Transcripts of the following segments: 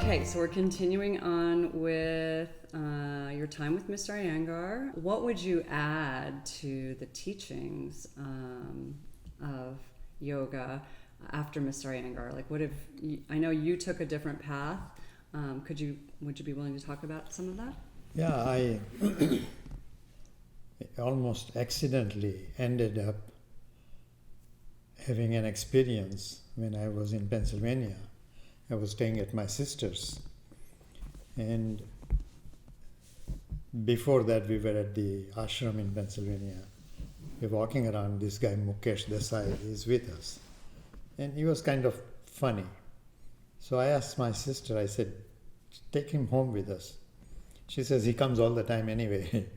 Okay, so we're continuing on with your time with Mr. Iyengar. What would you add to the teachings of yoga after Mr. Iyengar? Like, what if I know you took a different path? Would you be willing to talk about some of that? Yeah, I almost accidentally ended up having an experience when I was in Pennsylvania. I was staying at my sister's, and before that we were at the ashram in Pennsylvania. We're walking around, this guy Mukesh Desai is with us, and he was kind of funny. So I asked my sister, I said, take him home with us. She says, he comes all the time anyway.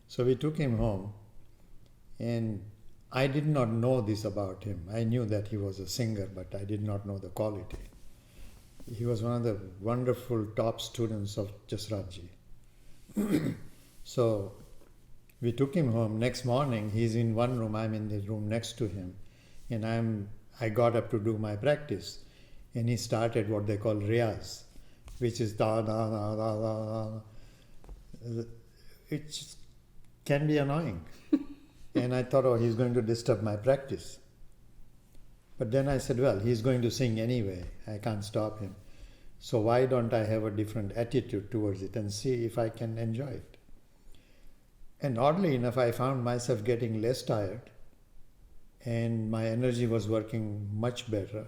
So we took him home, and I did not know this about him. I knew that he was a singer, but I did not know the quality. He was one of the wonderful top students of Jasratji. So we took him home. Next morning, he's in one room, I'm in the room next to him, and I got up to do my practice, and he started what they call riyaz, which is da da da da da. It just can be annoying. And I thought, oh, he's going to disturb my practice. But then I said, well, he's going to sing anyway. I can't stop him. So why don't I have a different attitude towards it and see if I can enjoy it? And oddly enough, I found myself getting less tired, and my energy was working much better.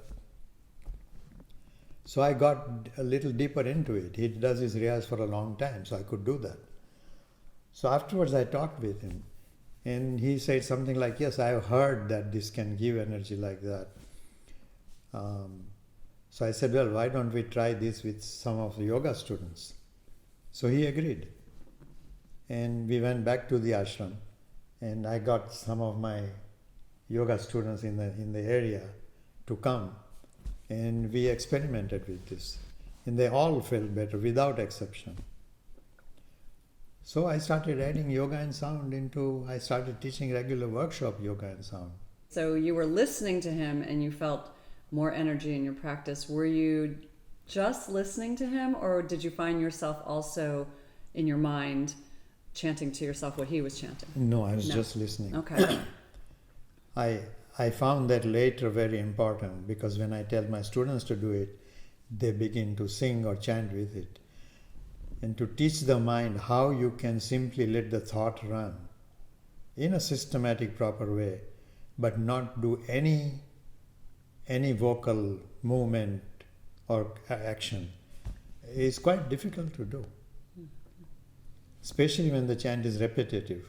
So I got a little deeper into it. He does his riyaz for a long time, so I could do that. So afterwards I talked with him, and he said something like, yes, I've heard that this can give energy like that. So I said, well, why don't we try this with some of the yoga students? So he agreed. And we went back to the ashram, and I got some of my yoga students in the area to come, and we experimented with this. And they all felt better without exception. So I started adding yoga and sound I started teaching regular workshop yoga and sound. So you were listening to him and you felt more energy in your practice. Were you just listening to him, or did you find yourself also in your mind chanting to yourself what he was chanting? No, I was just listening. Okay. I found that later very important, because when I tell my students to do it, they begin to sing or chant with it. And to teach the mind how you can simply let the thought run in a systematic, proper way, but not do any vocal movement or action is quite difficult to do. Especially when the chant is repetitive.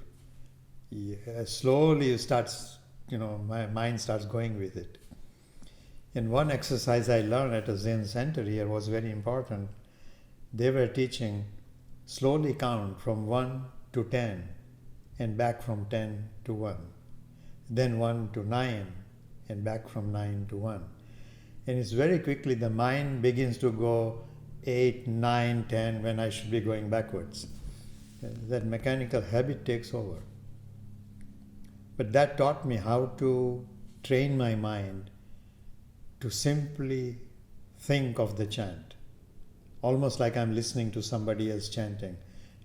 Slowly it starts, my mind starts going with it. And one exercise I learned at a Zen center here was very important. They were teaching slowly count from 1 to 10 and back from 10 to 1. Then 1 to 9 and back from 9 to 1. And it's very quickly the mind begins to go 8, 9, 10 when I should be going backwards. That mechanical habit takes over. But that taught me how to train my mind to simply think of the chant, almost like I'm listening to somebody else chanting,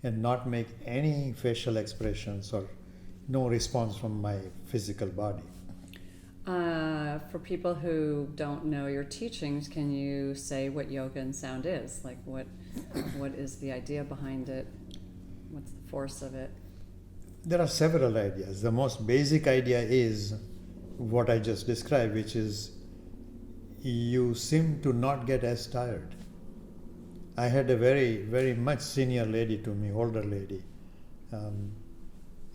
and not make any facial expressions or no response from my physical body. For people who don't know your teachings, can you say what yoga and sound is? Like, what is the idea behind it? What's the force of it? There are several ideas. The most basic idea is what I just described, which is you seem to not get as tired. I had a very, very much senior lady to me, older lady,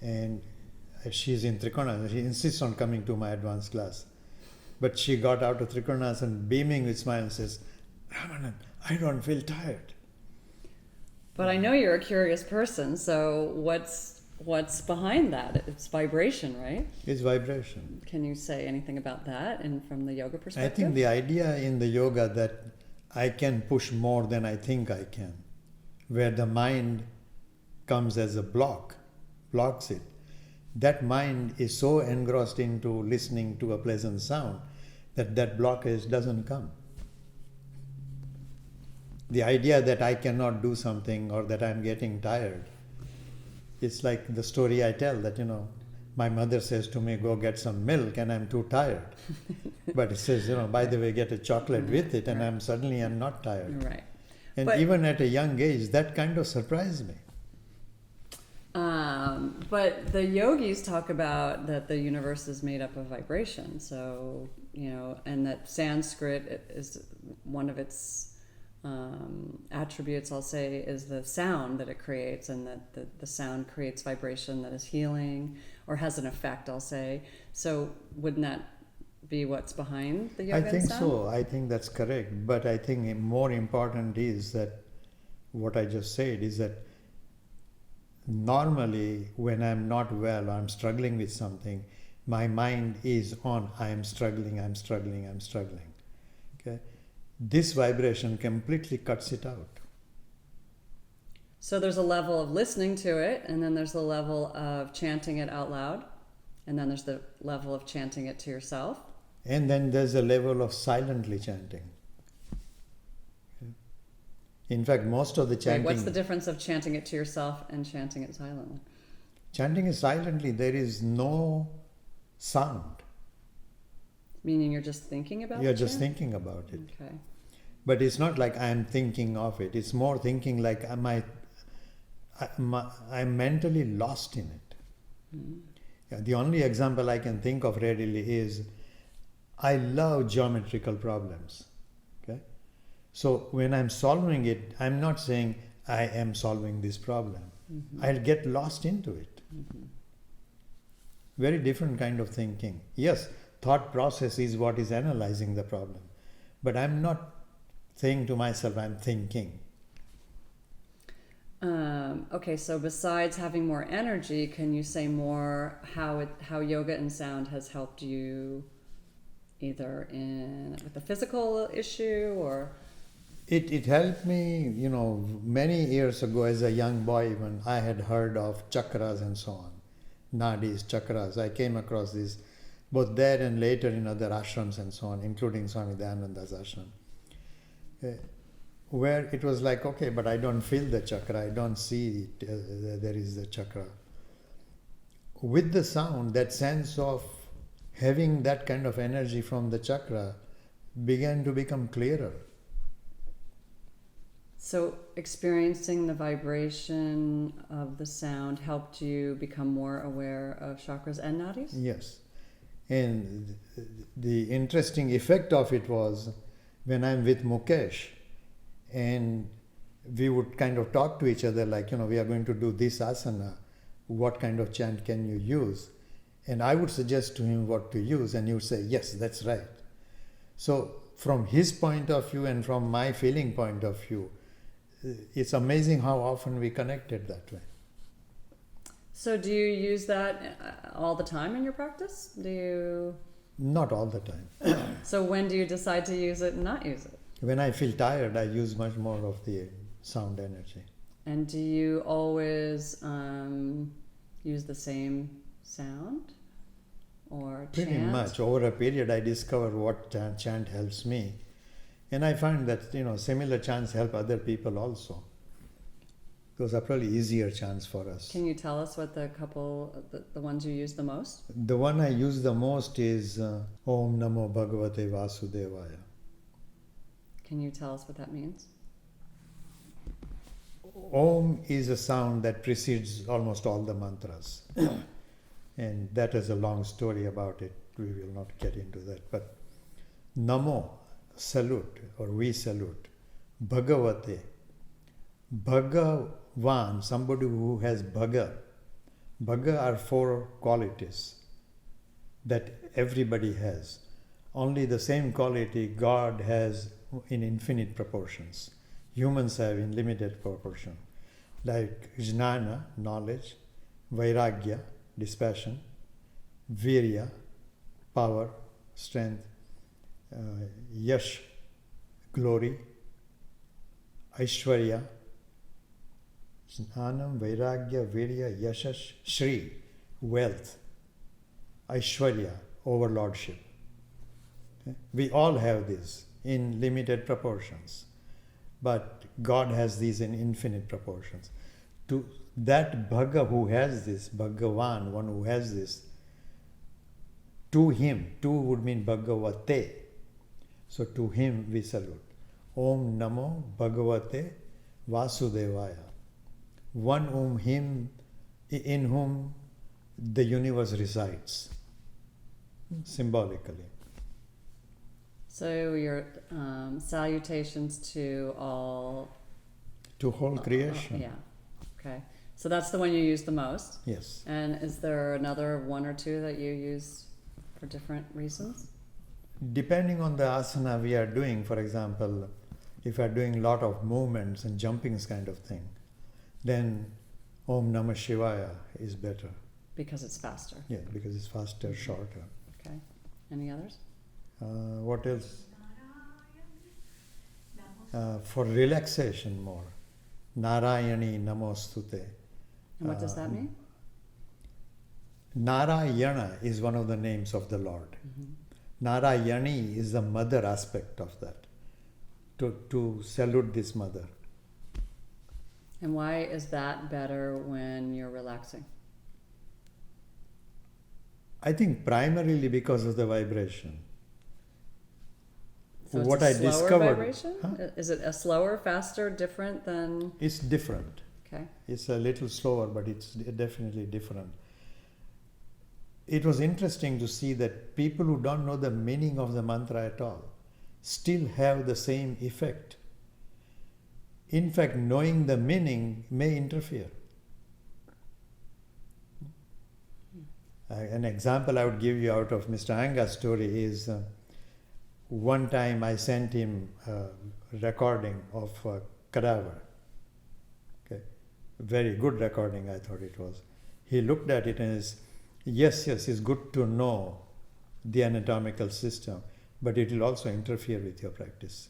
and she's in Trikonasana. She insists on coming to my advanced class. But she got out of Trikonasana beaming with smile and says, Ramanand, I don't feel tired. But I know you're a curious person, so what's behind that? It's vibration, right? It's vibration. Can you say anything about that and from the yoga perspective? I think the idea in the yoga that I can push more than I think I can, where the mind comes as a blocks it. That mind is so engrossed into listening to a pleasant sound that blockage doesn't come. The idea that I cannot do something or that I'm getting tired, it's like the story I tell that, my mother says to me, go get some milk and I'm too tired. But it says, by the way, get a chocolate with it and I'm not tired. Right. And But- even at a young age, that kind of surprised me. But the yogis talk about that the universe is made up of vibration. So, and that Sanskrit is one of its attributes, I'll say, is the sound that it creates, and that the sound creates vibration that is healing or has an effect, I'll say. So wouldn't that be what's behind the yoga I think and sound? so. I think that's correct. But I think more important is that what I just said is that normally when I'm not well, I'm struggling with something, my mind is on, I am struggling. Okay? This vibration completely cuts it out. So there's a level of listening to it, and then there's the level of chanting it out loud, and then there's the level of chanting it to yourself. And then there's a level of silently chanting. Okay? In fact, most of the chanting... Wait, what's the difference of chanting it to yourself and chanting it silently? Chanting it silently, there is no sound. Meaning you're just thinking about You're the just chant? thinking about it. Okay. But it's not like I'm thinking of it. It's more thinking like I'm mentally lost in it. Mm. Yeah, the only example I can think of readily is I love geometrical problems. Okay? So when I'm solving it, I'm not saying I am solving this problem. Mm-hmm. I'll get lost into it. Mm-hmm. Very different kind of thinking. Yes, thought process is what is analyzing the problem. But I'm not saying to myself, I'm thinking. Okay, so besides having more energy, can you say more how yoga and sound has helped you either with a physical issue or... It helped me, many years ago as a young boy when I had heard of chakras and so on. Nadis, chakras. I came across this both there and later in other ashrams and so on, including Swami Dayananda's ashram. Where it was like, okay, but I don't feel the chakra, I don't see it, there is the chakra. With the sound, that sense of having that kind of energy from the chakra began to become clearer. So experiencing the vibration of the sound helped you become more aware of chakras and nadis? Yes. And the interesting effect of it was when I'm with Mukesh and we would kind of talk to each other like, we are going to do this asana, what kind of chant can you use? And I would suggest to him what to use and he would say, yes, that's right. So from his point of view and from my feeling point of view, it's amazing how often we connected that way. So do you use that all the time in your practice? Not all the time. So when do you decide to use it and not use it? When I feel tired, I use much more of the sound energy. And do you always use the same sound or Pretty chant? much. Over a period, I discover what chant helps me. And I find that, similar chants help other people also. Those are probably easier chants for us. Can you tell us what the ones you use the most? The one I use the most is Om Namo Bhagavate Vasudevaya. Can you tell us what that means? Om is a sound that precedes almost all the mantras. And that is a long story about it. We will not get into that. But Namo, salute, or we salute. Bhagavate, Bhagavan, somebody who has Bhaga. Bhaga are 4 qualities that everybody has. Only the same quality God has in infinite proportions. Humans have in limited proportion. Like jnana, knowledge, vairagya, dispassion, virya, power, strength, yash, glory, aishwarya, jnanam, vairagya, virya, yashash, shri, wealth, aishwarya, overlordship. Okay? We all have this in limited proportions. but God has these in infinite proportions. To that Bhaga who has this, Bhagavan, one who has this, to him, to would mean Bhagavate. So to him we salute. Om Namo Bhagavate Vasudevaya. One in whom the universe resides, symbolically. So your salutations to all. To whole creation. Yeah. Okay. So that's the one you use the most. Yes. And is there another one or two that you use for different reasons? Depending on the asana we are doing, for example, if we are doing a lot of movements and jumpings kind of thing, then Om Namah Shivaya is better. Because it's faster. Yeah, because it's faster, shorter. Okay. Any others? What else? For relaxation more. Narayani Namostute. And what does that mean? Narayana is one of the names of the Lord. Narayani is the mother aspect of that. To salute this mother. And why is that better when you're relaxing? I think primarily because of the vibration. So it's What a I slower discovered, vibration? Huh? Is it a slower, faster, different than? It's different. Okay. It's a little slower, but it's definitely different. It was interesting to see that people who don't know the meaning of the mantra at all still have the same effect. In fact, knowing the meaning may interfere. An example I would give you out of Mr. Anga's story is one time I sent him a recording of a cadaver. Okay. Very good recording, I thought it was. He looked at it and says, yes, it's good to know the anatomical system, but it will also interfere with your practice.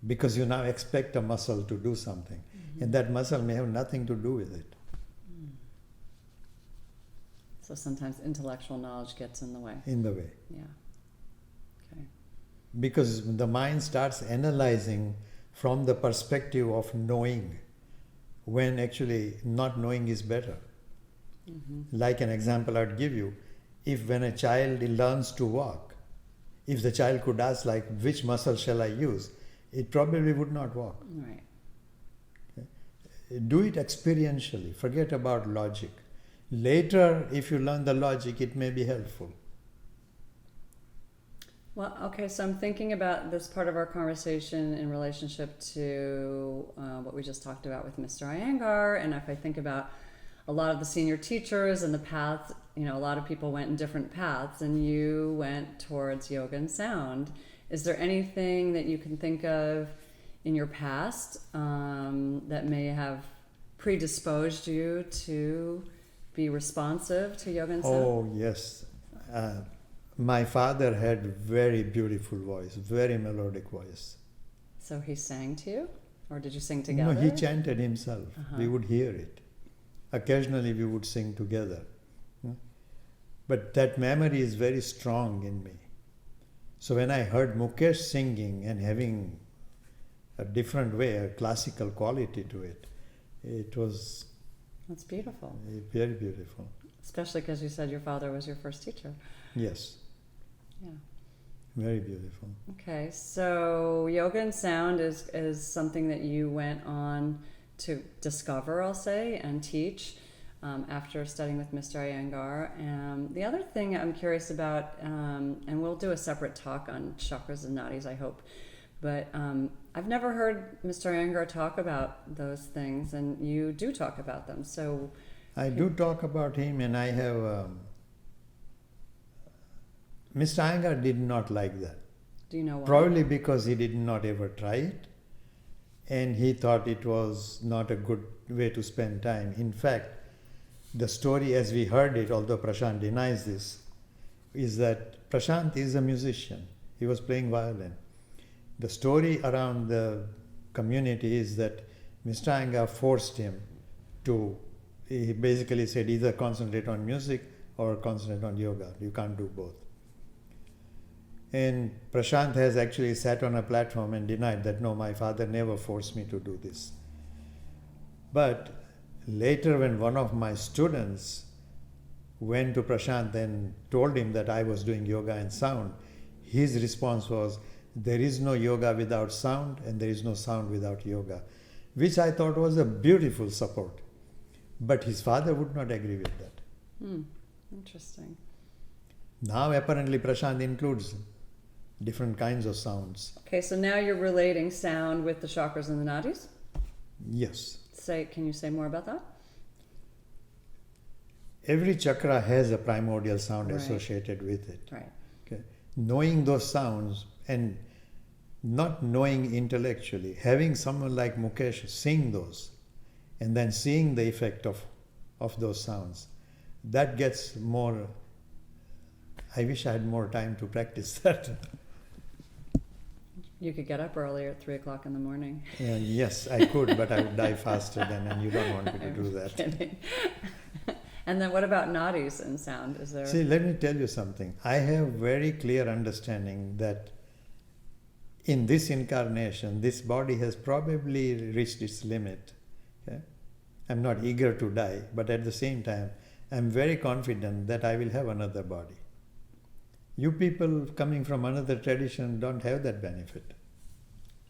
Because you now expect a muscle to do something, and that muscle may have nothing to do with it. So sometimes intellectual knowledge gets in the way. In the way. Yeah. Okay. Because the mind starts analyzing from the perspective of knowing, when actually not knowing is better. Like an example I'd give you, if when a child learns to walk, if the child could ask like, which muscle shall I use? It probably would not walk. Right. Do it experientially. Forget about logic. Later, if you learn the logic, it may be helpful. Well, okay, so I'm thinking about this part of our conversation in relationship to what we just talked about with Mr. Iyengar, and if I think about a lot of the senior teachers and the paths, a lot of people went in different paths, and you went towards yoga and sound. Is there anything that you can think of in your past that may have predisposed you to be responsive to yoga and sound? Oh, yes. My father had very beautiful voice, very melodic voice. So he sang to you? Or did you sing together? No, he chanted himself. We would hear it. Occasionally we would sing together. But that memory is very strong in me. So when I heard Mukesh singing and having a different way, a classical quality to it, it was That's beautiful. very beautiful. Especially because you said your father was your first teacher. Yes. Yeah. Very beautiful. Okay, so yoga and sound is something that you went on to discover, I'll say, and teach after studying with Mr. Iyengar. The other thing I'm curious about, and we'll do a separate talk on chakras and nadis, I hope, but I've never heard Mr. Iyengar talk about those things, and you do talk about them. So I do talk about him, and I have... Mr. Iyengar did not like that. do you know why? Probably because he did not ever try it, and he thought it was not a good way to spend time. In fact, the story as we heard it, although Prashant denies this, is that Prashant is a musician. He was playing violin. The story around the community is that Mr. Iyengar forced him to, he basically said, either concentrate on music or concentrate on yoga. You can't do both. And Prashant has actually sat on a platform and denied that, no, my father never forced me to do this. But later, when one of my students went to Prashant and told him that I was doing yoga and sound, his response was, there is no yoga without sound and there is no sound without yoga, which I thought was a beautiful support. But his father would not agree with that. Interesting. Now apparently Prashant includes different kinds of sounds. Okay, so now you're relating sound with the chakras and the nadis. Yes. Can you say more about that? Every chakra has a primordial sound Right. associated with it. Right. Okay. Knowing those sounds and not knowing intellectually, having someone like Mukesh sing those and then seeing the effect of those sounds, that gets more. I wish I had more time to practice that. You could get up earlier at 3 o'clock in the morning. Yes, I could, but I would die faster then, and you don't want me to do that. Kidding. And then what about nadis and sound? Is there? See, let me tell you something. I have very clear understanding that in this incarnation, this body has probably reached its limit. Okay? I'm not eager to die, but at the same time, I'm very confident that I will have another body. You people coming from another tradition don't have that benefit.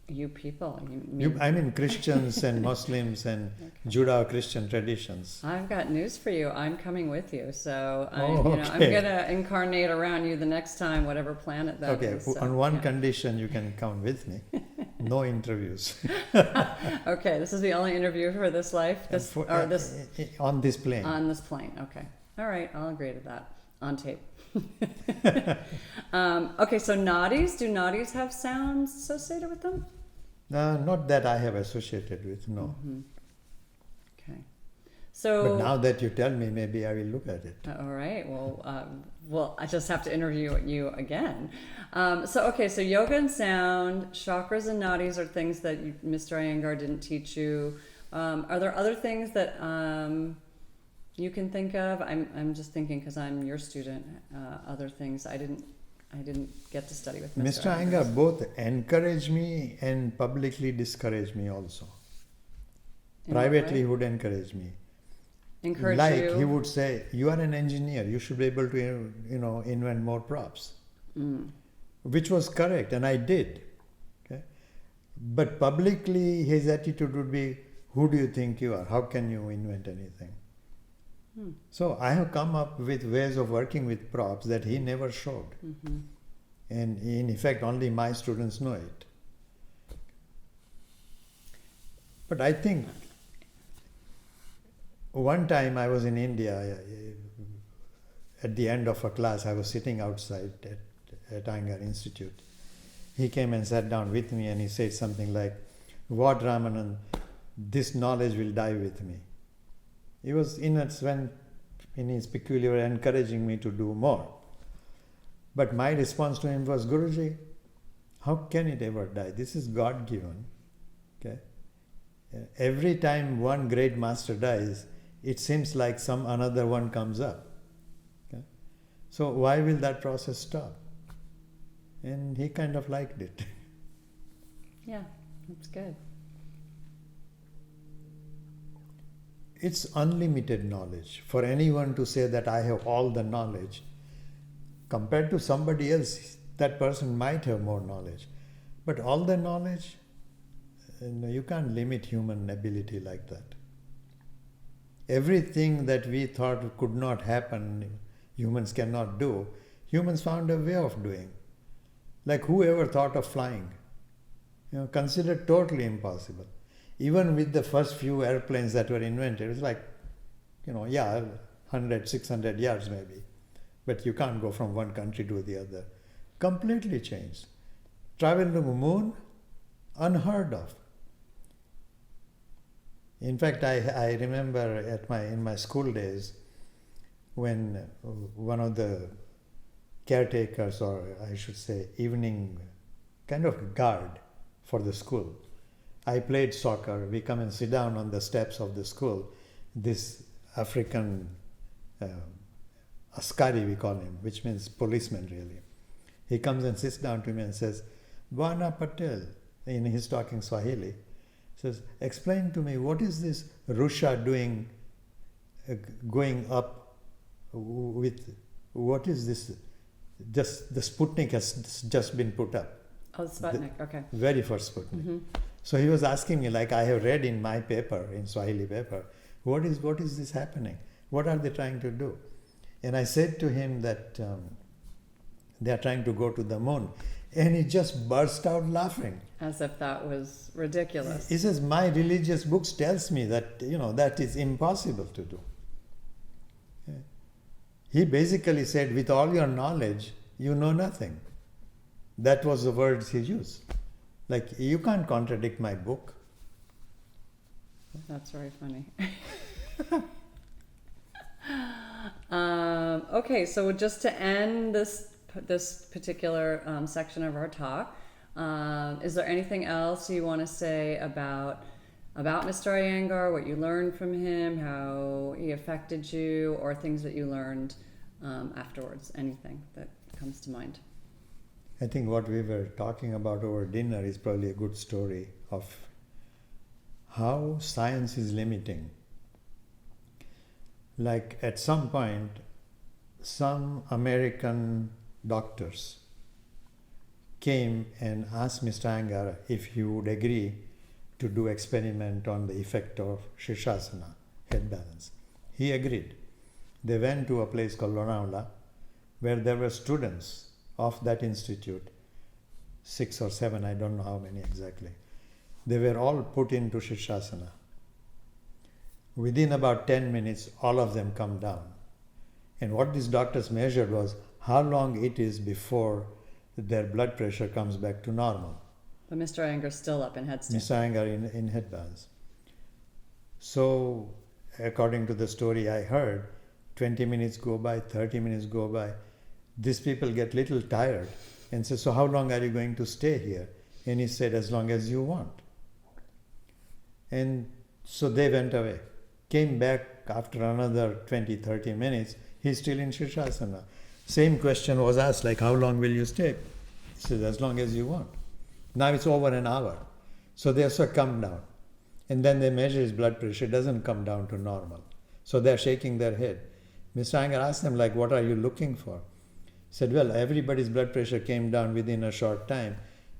You people. You mean, I mean Christians and Muslims and Judeo-Christian traditions. I've got news for you. I'm coming with you. So Oh, I'm okay. going to incarnate around you the next time, whatever planet that is. Okay, So, on one yeah. condition you can come with me. No interviews. Okay, this is the only interview for this life? On this plane. On this plane. Okay. All right, I'll agree to that. On tape. Okay, so nadis. Do nadis have sounds associated with them? Not that I have associated with, no. Okay. So. But now that you tell me, maybe I will look at it. All right. Well, I just have to interview you again. So yoga and sound, chakras and nadis are things that Mr. Iyengar didn't teach you. Are there other things that you can think of? I'm just thinking because I'm your student. Other things I didn't get to study with Mr. Iyengar both encouraged me and publicly discouraged me also. In what Privately, way? he would encourage me. Encourage Like you. he would say, you are an engineer, you should be able to, invent more props. Which was correct, and I did. Okay? But publicly, his attitude would be, who do you think you are? How can you invent anything? So I have come up with ways of working with props that he never showed. And in effect, only my students know it. But I think one time I was in India, at the end of a class, I was sitting outside at Iyengar Institute. He came and sat down with me and he said something like, what, Ramanand, this knowledge will die with me. He was in his peculiar way encouraging me to do more. But my response to him was, Guruji, how can it ever die? This is God-given. Okay? Every time one great master dies, it seems like some another one comes up. Okay? So why will that process stop? And he kind of liked it. Yeah, that's good. It's unlimited knowledge. For anyone to say that I have all the knowledge, compared to somebody else, that person might have more knowledge. But all the knowledge, you can't limit human ability like that. Everything that we thought could not happen, humans cannot do, humans found a way of doing. Like whoever thought of flying, considered totally impossible. Even with the first few airplanes that were invented, it was like, 100, 600 yards maybe. But you can't go from one country to the other. Completely changed. Travel to the moon, unheard of. In fact, I remember in my school days when one of the caretakers, or I should say evening kind of guard for the school, I played soccer. We come and sit down on the steps of the school. This African askari, we call him, which means policeman really. He comes and sits down to me and says, Bwana Patel, and he's talking Swahili, says, explain to me, what is this Russia doing, going up with, what is this? Just the Sputnik has just been put up. Oh, Sputnik, okay. Very first Sputnik. So he was asking me, like I have read in my paper, in Swahili paper, what is this happening? What are they trying to do? And I said to him that they are trying to go to the moon. And he just burst out laughing. As if that was ridiculous. He says, my religious books tells me that, that is impossible to do. Yeah. He basically said, with all your knowledge, you know nothing. That was the words he used. Like, you can't contradict my book. That's very funny. Okay, so just to end this particular section of our talk, is there anything else you want to say about Mr. Iyengar, what you learned from him, how he affected you, or things that you learned afterwards? Anything that comes to mind? I think what we were talking about over dinner is probably a good story of how science is limiting. Like at some point, some American doctors came and asked Mr. Iyengar if he would agree to do experiment on the effect of Shirshasana, head balance. He agreed. They went to a place called Lonavala, where there were students of that institute, 6 or 7, I don't know how many exactly. They were all put into Shirshasana. Within about 10 minutes, all of them come down. And what these doctors measured was how long it is before their blood pressure comes back to normal. But Mr. Iyengar's still up in headstand. Mr. Iyengar in head balance. So, according to the story I heard, 20 minutes go by, 30 minutes go by. These people get little tired and say, so how long are you going to stay here? And he said, as long as you want. And so they went away. Came back after another 20, 30 minutes. He's still in Shirshasana. Same question was asked, like, how long will you stay? He says, as long as you want. Now it's over an hour. So they also come down. And then they measure his blood pressure. It doesn't come down to normal. So they're shaking their head. Mr. Iyengar asked them, like, what are you looking for? He said, well, everybody's blood pressure came down within a short time.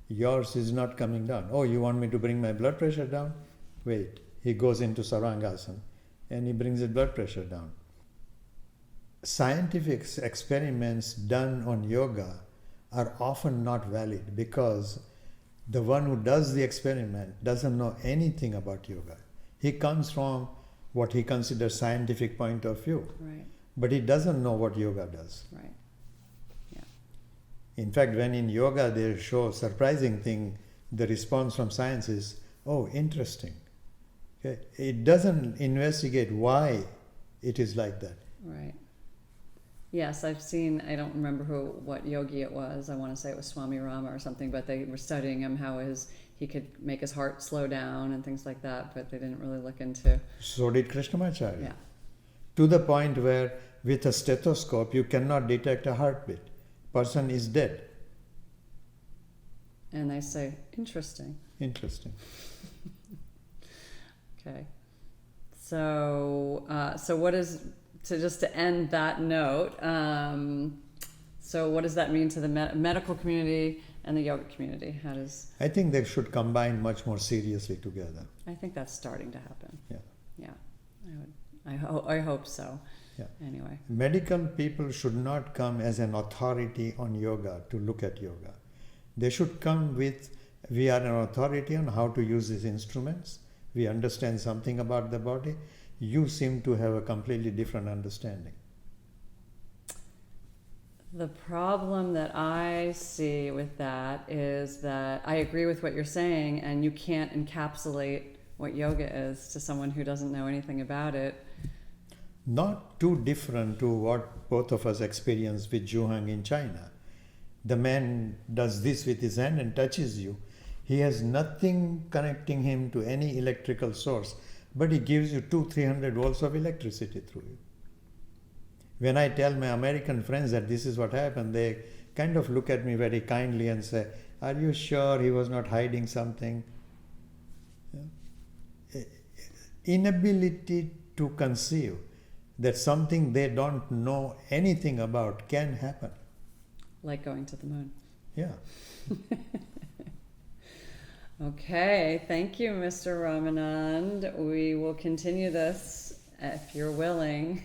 Yours is not coming down. Oh, you want me to bring my blood pressure down? Wait. He goes into Sarangasana and he brings his blood pressure down. Scientific experiments done on yoga are often not valid because the one who does the experiment doesn't know anything about yoga. He comes from what he considers scientific point of view. Right. But he doesn't know what yoga does. Right. Yeah. In fact, when in yoga they show surprising thing, the response from science is, oh, interesting. Okay? It doesn't investigate why it is like that. Right. Yes, I've seen, I don't remember what yogi it was. I want to say it was Swami Rama or something, but they were studying him, how he could make his heart slow down and things like that, but they didn't really look into. So did Krishnamacharya. Yeah. To the point where with a stethoscope you cannot detect a heartbeat. Person is dead. And they say, interesting. Interesting. Okay. So what is, just to end that note, so what does that mean to the medical community and the yoga community? How does... I think they should combine much more seriously together. I think that's starting to happen. Yeah. Yeah. I hope so. Yeah. Anyway. Medical people should not come as an authority on yoga to look at yoga. They should come with, we are an authority on how to use these instruments. We understand something about the body. You seem to have a completely different understanding. The problem that I see with that is that I agree with what you're saying, and you can't encapsulate what yoga is to someone who doesn't know anything about it. Not too different to what both of us experienced with Zhuhang in China. The man does this with his hand and touches you. He has nothing connecting him to any electrical source, but he gives you 200-300 volts of electricity through you. When I tell my American friends that this is what happened, they kind of look at me very kindly and say, "Are you sure he was not hiding something?" Inability to conceive that something they don't know anything about can happen. Like going to the moon. Yeah. Okay, thank you, Mr. Ramanand. We will continue this if you're willing.